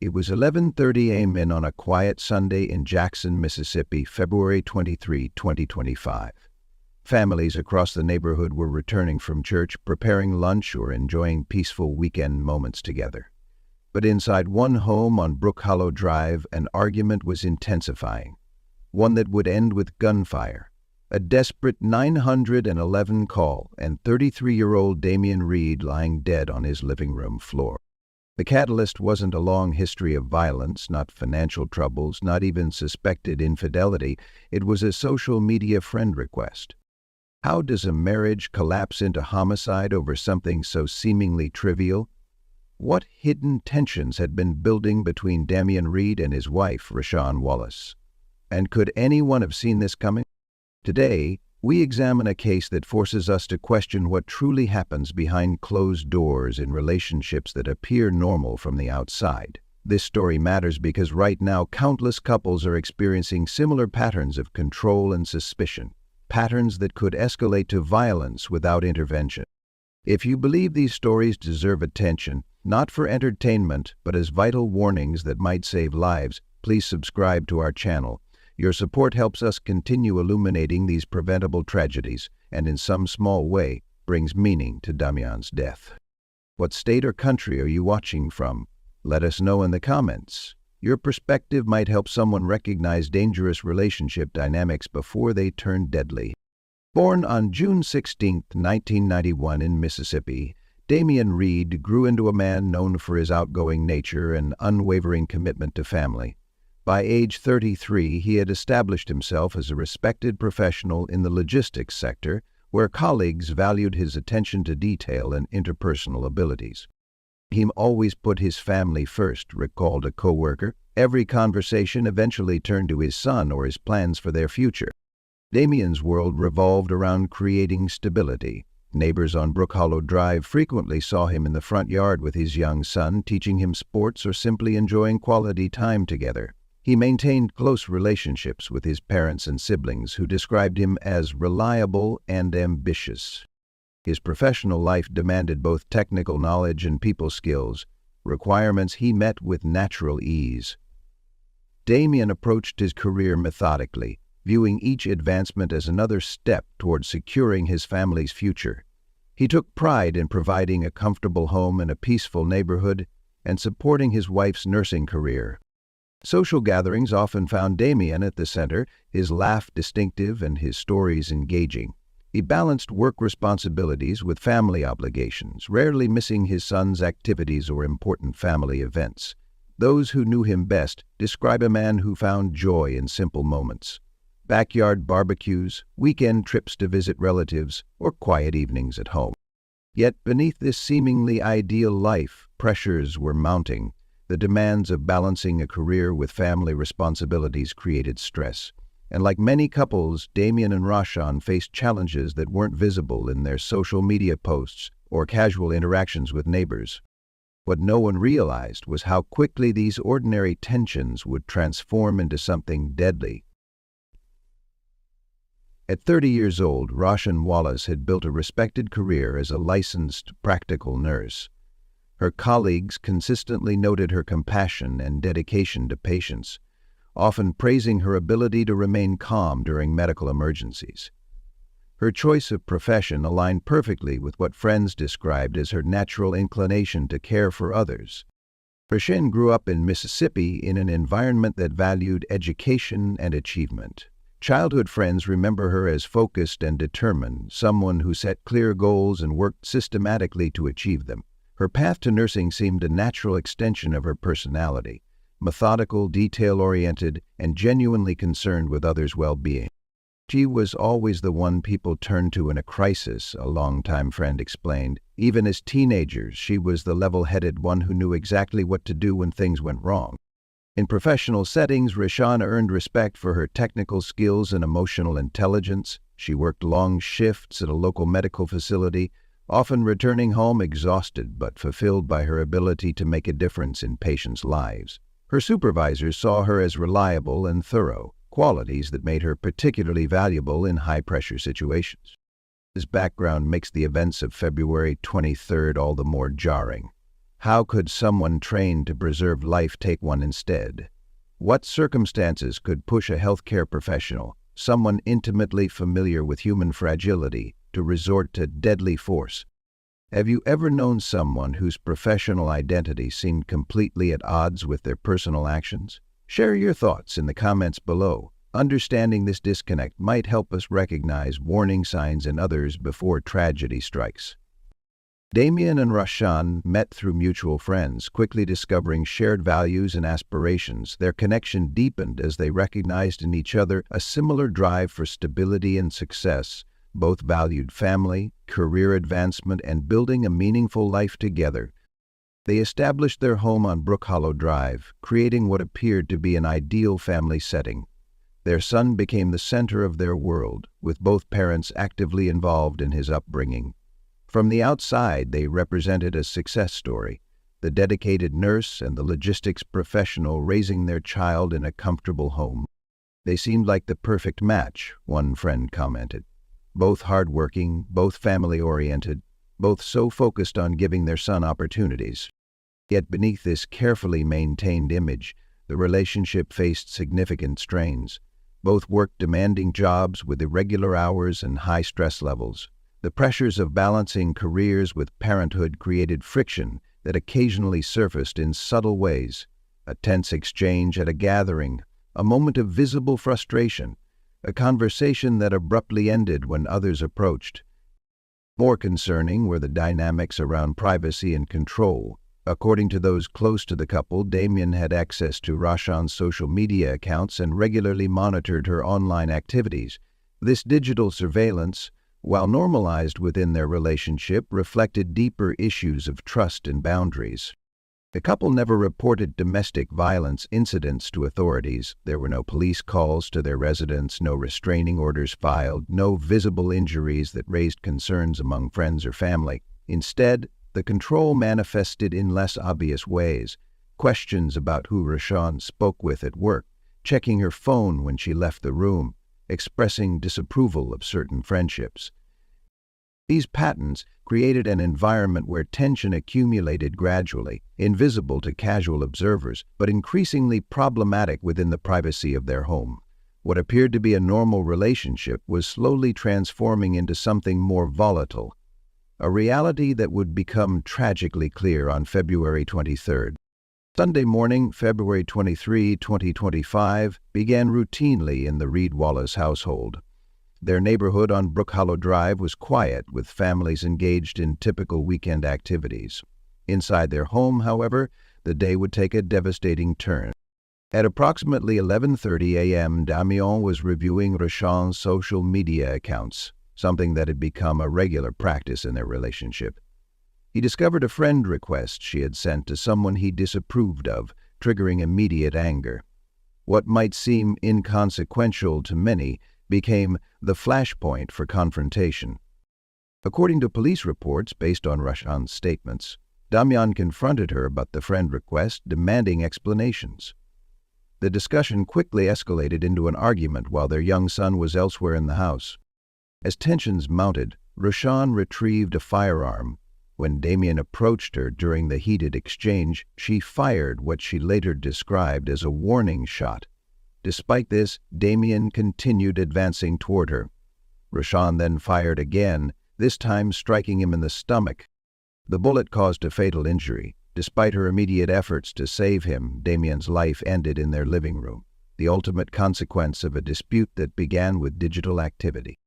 It was 11:30 a.m. on a quiet Sunday in Jackson, Mississippi, February 23, 2025. Families across the neighborhood were returning from church, preparing lunch or enjoying peaceful weekend moments together. But inside one home on Brook Hollow Drive, an argument was intensifying, one that would end with gunfire. A desperate 911 call and 33-year-old Damian Reed lying dead on his living room floor. The catalyst wasn't a long history of violence, not financial troubles, not even suspected infidelity. It was a social media friend request. How does a marriage collapse into homicide over something so seemingly trivial? What hidden tensions had been building between Damian Reed and his wife, Rashawn Wallace? And could anyone have seen this coming? Today, we examine a case that forces us to question what truly happens behind closed doors in relationships that appear normal from the outside. This story matters because right now countless couples are experiencing similar patterns of control and suspicion, patterns that could escalate to violence without intervention. If you believe these stories deserve attention, not for entertainment, but as vital warnings that might save lives, please subscribe to our channel. Your support helps us continue illuminating these preventable tragedies and in some small way brings meaning to Damian's death. What state or country are you watching from? Let us know in the comments. Your perspective might help someone recognize dangerous relationship dynamics before they turn deadly. Born on June 16, 1991 in Mississippi, Damian Reed grew into a man known for his outgoing nature and unwavering commitment to family. By age 33, he had established himself as a respected professional in the logistics sector, where colleagues valued his attention to detail and interpersonal abilities. He always put his family first, recalled a coworker. Every conversation eventually turned to his son or his plans for their future. Damian's world revolved around creating stability. Neighbors on Brook Hollow Drive frequently saw him in the front yard with his young son, teaching him sports or simply enjoying quality time together. He maintained close relationships with his parents and siblings, who described him as reliable and ambitious. His professional life demanded both technical knowledge and people skills, requirements he met with natural ease. Damian approached his career methodically, viewing each advancement as another step toward securing his family's future. He took pride in providing a comfortable home in a peaceful neighborhood and supporting his wife's nursing career. Social gatherings often found Damian at the center, his laugh distinctive and his stories engaging. He balanced work responsibilities with family obligations, rarely missing his son's activities or important family events. Those who knew him best describe a man who found joy in simple moments. Backyard barbecues, weekend trips to visit relatives, or quiet evenings at home. Yet beneath this seemingly ideal life, pressures were mounting. The demands of balancing a career with family responsibilities created stress. And like many couples, Damian and Rashawn faced challenges that weren't visible in their social media posts or casual interactions with neighbors. What no one realized was how quickly these ordinary tensions would transform into something deadly. At 30 years old, Rashawn Wallace had built a respected career as a licensed practical nurse. Her colleagues consistently noted her compassion and dedication to patients, often praising her ability to remain calm during medical emergencies. Her choice of profession aligned perfectly with what friends described as her natural inclination to care for others. Rashawn grew up in Mississippi in an environment that valued education and achievement. Childhood friends remember her as focused and determined, someone who set clear goals and worked systematically to achieve them. Her path to nursing seemed a natural extension of her personality, methodical, detail-oriented, and genuinely concerned with others' well-being. She was always the one people turned to in a crisis, a longtime friend explained. Even as teenagers, she was the level-headed one who knew exactly what to do when things went wrong. In professional settings, Rashawn earned respect for her technical skills and emotional intelligence. She worked long shifts at a local medical facility, often returning home exhausted but fulfilled by her ability to make a difference in patients' lives. Her supervisors saw her as reliable and thorough, qualities that made her particularly valuable in high-pressure situations. This background makes the events of February 23rd all the more jarring. How could someone trained to preserve life take one instead? What circumstances could push a healthcare professional, someone intimately familiar with human fragility, to resort to deadly force? Have you ever known someone whose professional identity seemed completely at odds with their personal actions? Share your thoughts in the comments below. Understanding this disconnect might help us recognize warning signs in others before tragedy strikes. Damien and Rashan met through mutual friends, quickly discovering shared values and aspirations. Their connection deepened as they recognized in each other a similar drive for stability and success. Both valued family, career advancement, and building a meaningful life together. They established their home on Brook Hollow Drive, creating what appeared to be an ideal family setting. Their son became the center of their world, with both parents actively involved in his upbringing. From the outside, they represented a success story, the dedicated nurse and the logistics professional raising their child in a comfortable home. They seemed like the perfect match, one friend commented. Both hardworking, both family-oriented, both so focused on giving their son opportunities. Yet beneath this carefully maintained image, the relationship faced significant strains. Both worked demanding jobs with irregular hours and high stress levels. The pressures of balancing careers with parenthood created friction that occasionally surfaced in subtle ways. A tense exchange at a gathering, a moment of visible frustration, a conversation that abruptly ended when others approached. More concerning were the dynamics around privacy and control. According to those close to the couple, Damien had access to Rashan's social media accounts and regularly monitored her online activities. This digital surveillance, while normalized within their relationship, reflected deeper issues of trust and boundaries. The couple never reported domestic violence incidents to authorities. There were no police calls to their residence, no restraining orders filed, no visible injuries that raised concerns among friends or family. Instead, the control manifested in less obvious ways. Questions about who Rashan spoke with at work, checking her phone when she left the room, expressing disapproval of certain friendships. These patterns created an environment where tension accumulated gradually, invisible to casual observers, but increasingly problematic within the privacy of their home. What appeared to be a normal relationship was slowly transforming into something more volatile, a reality that would become tragically clear on February 23rd. Sunday morning, February 23, 2025, began routinely in the Reed Wallace household. Their neighborhood on Brook Hollow Drive was quiet, with families engaged in typical weekend activities. Inside their home, however, the day would take a devastating turn. At approximately 11:30 a.m., Damien was reviewing Rashan's social media accounts, something that had become a regular practice in their relationship. He discovered a friend request she had sent to someone he disapproved of, triggering immediate anger. What might seem inconsequential to many became the flashpoint for confrontation. According to police reports based on Rashan's statements, Damien confronted her about the friend request, demanding explanations. The discussion quickly escalated into an argument while their young son was elsewhere in the house. As tensions mounted, Rashan retrieved a firearm. When Damien approached her during the heated exchange, she fired what she later described as a warning shot. Despite this, Damien continued advancing toward her. Rashan then fired again, this time striking him in the stomach. The bullet caused a fatal injury. Despite her immediate efforts to save him, Damien's life ended in their living room, the ultimate consequence of a dispute that began with digital activity.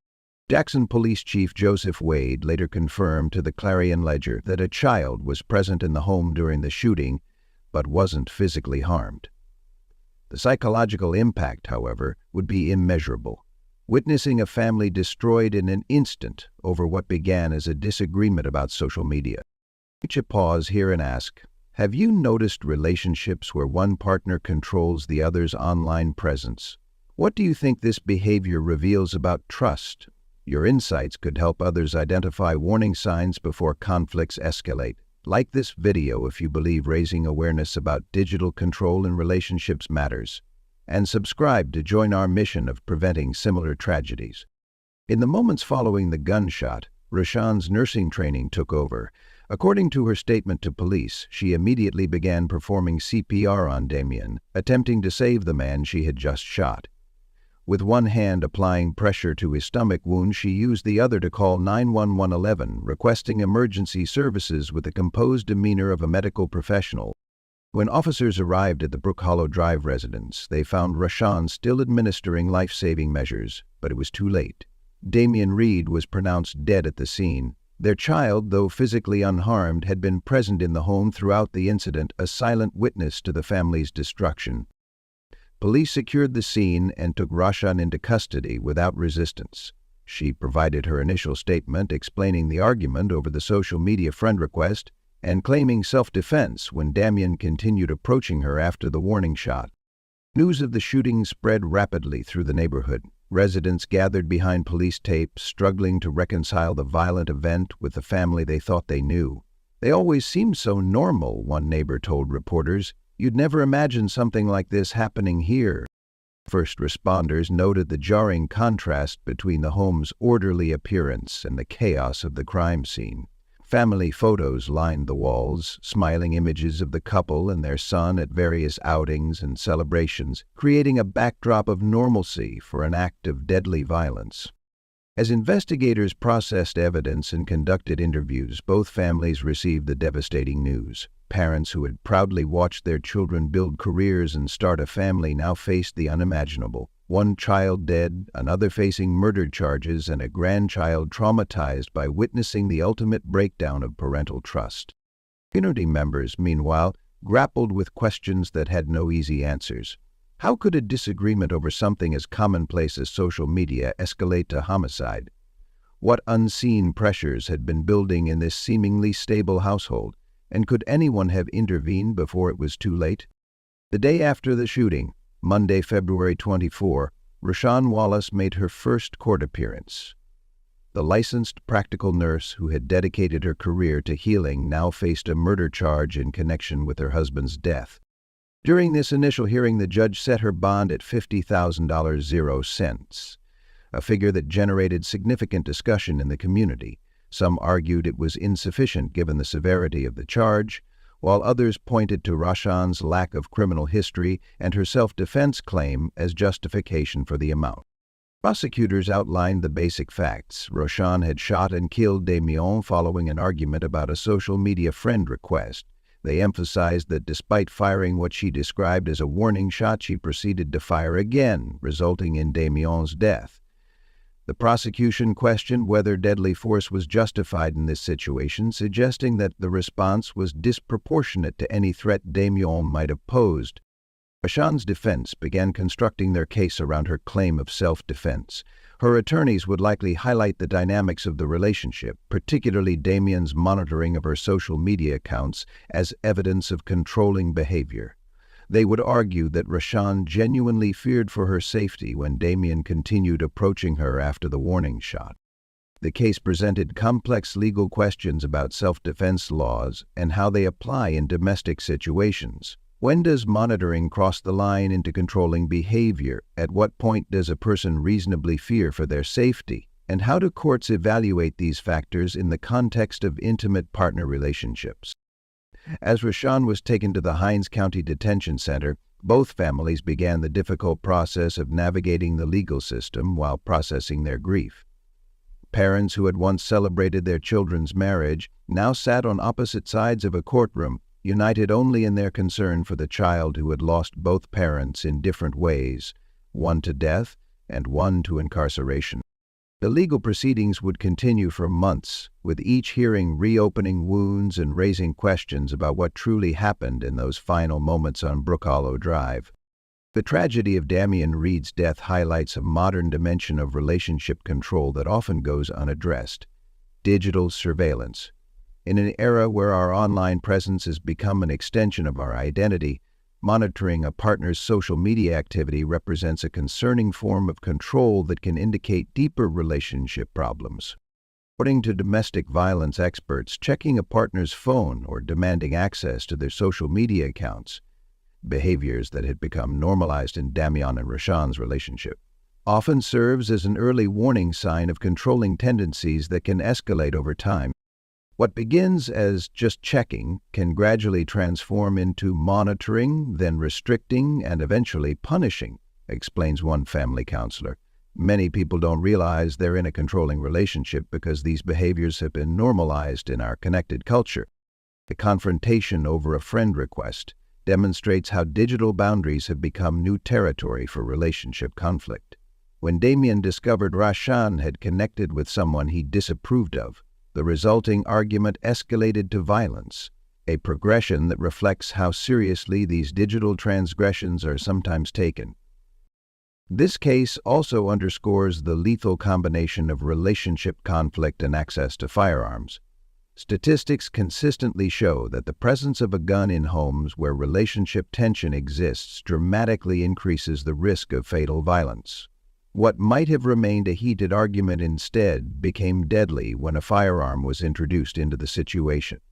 Jackson Police Chief Joseph Wade later confirmed to the Clarion Ledger that a child was present in the home during the shooting, but wasn't physically harmed. The psychological impact, however, would be immeasurable. Witnessing a family destroyed in an instant over what began as a disagreement about social media. Take a pause here and ask, have you noticed relationships where one partner controls the other's online presence? What do you think this behavior reveals about trust? Your insights could help others identify warning signs before conflicts escalate. Like this video if you believe raising awareness about digital control in relationships matters. And subscribe to join our mission of preventing similar tragedies. In the moments following the gunshot, Rashan's nursing training took over, According to her statement to police, she immediately began performing CPR on Damien, attempting to save the man she had just shot. With one hand applying pressure to his stomach wound, she used the other to call 911, requesting emergency services with the composed demeanor of a medical professional. When officers arrived at the Brook Hollow Drive residence, they found Rashawn still administering life-saving measures, but it was too late. Damien Reed was pronounced dead at the scene. Their child, though physically unharmed, had been present in the home throughout the incident, a silent witness to the family's destruction. Police secured the scene and took Rashawn into custody without resistance. She provided her initial statement explaining the argument over the social media friend request and claiming self-defense when Damien continued approaching her after the warning shot. News of the shooting spread rapidly through the neighborhood. Residents gathered behind police tape, struggling to reconcile the violent event with the family they thought they knew. "They always seemed so normal," one neighbor told reporters. "You'd never imagine something like this happening here." First responders noted the jarring contrast between the home's orderly appearance and the chaos of the crime scene. Family photos lined the walls, smiling images of the couple and their son at various outings and celebrations, creating a backdrop of normalcy for an act of deadly violence. As investigators processed evidence and conducted interviews, both families received the devastating news. Parents who had proudly watched their children build careers and start a family now faced the unimaginable. One child dead, another facing murder charges, and a grandchild traumatized by witnessing the ultimate breakdown of parental trust. Community members, meanwhile, grappled with questions that had no easy answers. How could a disagreement over something as commonplace as social media escalate to homicide? What unseen pressures had been building in this seemingly stable household, and could anyone have intervened before it was too late? The day after the shooting, Monday, February 24, Rashawn Wallace made her first court appearance. The licensed practical nurse who had dedicated her career to healing now faced a murder charge in connection with her husband's death. During this initial hearing, the judge set her bond at $50,000, a figure that generated significant discussion in the community. Some argued it was insufficient given the severity of the charge, while others pointed to Rashawn's lack of criminal history and her self-defense claim as justification for the amount. Prosecutors outlined the basic facts. Rashawn had shot and killed Damien following an argument about a social media friend request. They emphasized that despite firing what she described as a warning shot, she proceeded to fire again, resulting in Damien's death. The prosecution questioned whether deadly force was justified in this situation, suggesting that the response was disproportionate to any threat Damien might have posed. Rashawn's defense began constructing their case around her claim of self-defense. Her attorneys would likely highlight the dynamics of the relationship, particularly Damien's monitoring of her social media accounts, as evidence of controlling behavior. They would argue that Rashawn genuinely feared for her safety when Damien continued approaching her after the warning shot. The case presented complex legal questions about self-defense laws and how they apply in domestic situations. When does monitoring cross the line into controlling behavior? At what point does a person reasonably fear for their safety? And how do courts evaluate these factors in the context of intimate partner relationships? As Rashawn was taken to the Hinds County Detention Center, both families began the difficult process of navigating the legal system while processing their grief. Parents who had once celebrated their children's marriage now sat on opposite sides of a courtroom, united only in their concern for the child who had lost both parents in different ways, one to death and one to incarceration. The legal proceedings would continue for months, with each hearing reopening wounds and raising questions about what truly happened in those final moments on Brook Hollow Drive. The tragedy of Damien Reed's death highlights a modern dimension of relationship control that often goes unaddressed: digital surveillance. In an era where our online presence has become an extension of our identity, monitoring a partner's social media activity represents a concerning form of control that can indicate deeper relationship problems. According to domestic violence experts, checking a partner's phone or demanding access to their social media accounts, behaviors that had become normalized in Damien and Rashawn's relationship, often serves as an early warning sign of controlling tendencies that can escalate over time. What begins as just checking can gradually transform into monitoring, then restricting, and eventually punishing, explains one family counselor. Many people don't realize they're in a controlling relationship because these behaviors have been normalized in our connected culture. The confrontation over a friend request demonstrates how digital boundaries have become new territory for relationship conflict. When Damien discovered Rashan had connected with someone he disapproved of, the resulting argument escalated to violence, a progression that reflects how seriously these digital transgressions are sometimes taken. This case also underscores the lethal combination of relationship conflict and access to firearms. Statistics consistently show that the presence of a gun in homes where relationship tension exists dramatically increases the risk of fatal violence. What might have remained a heated argument instead became deadly when a firearm was introduced into the situation.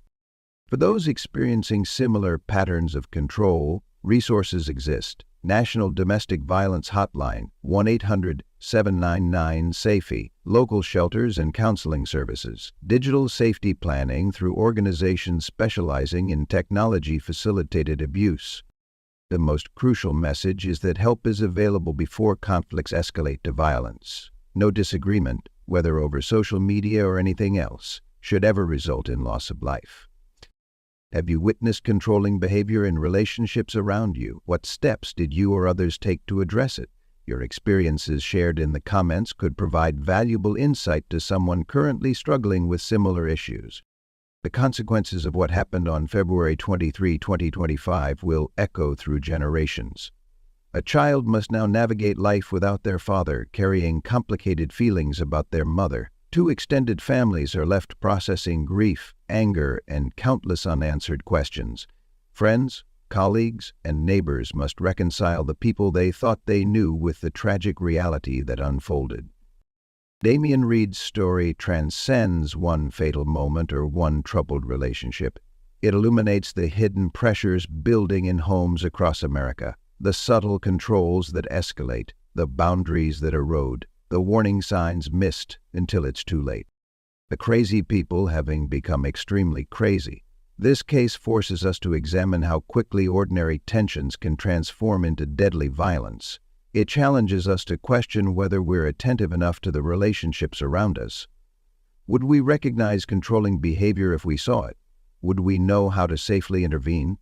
For those experiencing similar patterns of control, resources exist. National Domestic Violence Hotline, 1-800-799-SAFE, local shelters and counseling services, digital safety planning through organizations specializing in technology-facilitated abuse. The most crucial message is that help is available before conflicts escalate to violence. No disagreement, whether over social media or anything else, should ever result in loss of life. Have you witnessed controlling behavior in relationships around you? What steps did you or others take to address it? Your experiences shared in the comments could provide valuable insight to someone currently struggling with similar issues. The consequences of what happened on February 23, 2025 will echo through generations. A child must now navigate life without their father, carrying complicated feelings about their mother. Two extended families are left processing grief, anger, and countless unanswered questions. Friends, colleagues, and neighbors must reconcile the people they thought they knew with the tragic reality that unfolded. Damien Reed's story transcends one fatal moment or one troubled relationship. It illuminates the hidden pressures building in homes across America, the subtle controls that escalate, the boundaries that erode, the warning signs missed until it's too late. The crazy people having become extremely crazy. This case forces us to examine how quickly ordinary tensions can transform into deadly violence. It challenges us to question whether we're attentive enough to the relationships around us. Would we recognize controlling behavior if we saw it? Would we know how to safely intervene?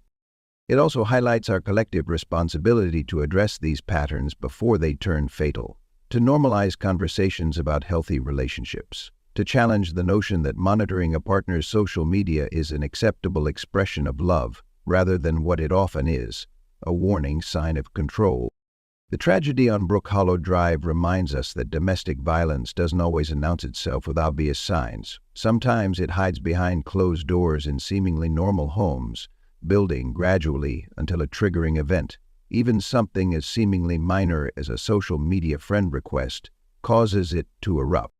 It also highlights our collective responsibility to address these patterns before they turn fatal, to normalize conversations about healthy relationships, to challenge the notion that monitoring a partner's social media is an acceptable expression of love, rather than what it often is, a warning sign of control. The tragedy on Brook Hollow Drive reminds us that domestic violence doesn't always announce itself with obvious signs. Sometimes it hides behind closed doors in seemingly normal homes, building gradually until a triggering event, even something as seemingly minor as a social media friend request, causes it to erupt.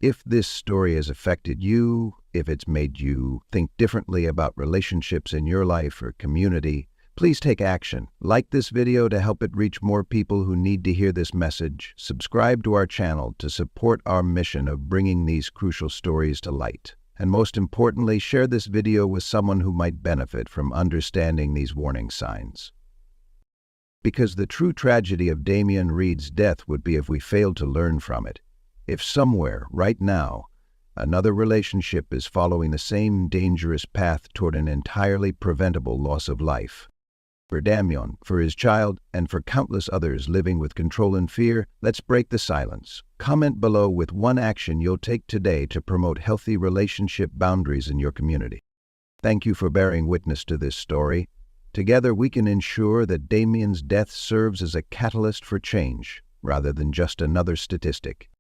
If this story has affected you, if it's made you think differently about relationships in your life or community, please take action. Like this video to help it reach more people who need to hear this message. Subscribe to our channel to support our mission of bringing these crucial stories to light. And most importantly, share this video with someone who might benefit from understanding these warning signs. Because the true tragedy of Damien Reed's death would be if we failed to learn from it. If somewhere, right now, another relationship is following the same dangerous path toward an entirely preventable loss of life. For Damien, for his child, and for countless others living with control and fear, let's break the silence. Comment below with one action you'll take today to promote healthy relationship boundaries in your community. Thank you for bearing witness to this story. Together we can ensure that Damien's death serves as a catalyst for change, rather than just another statistic.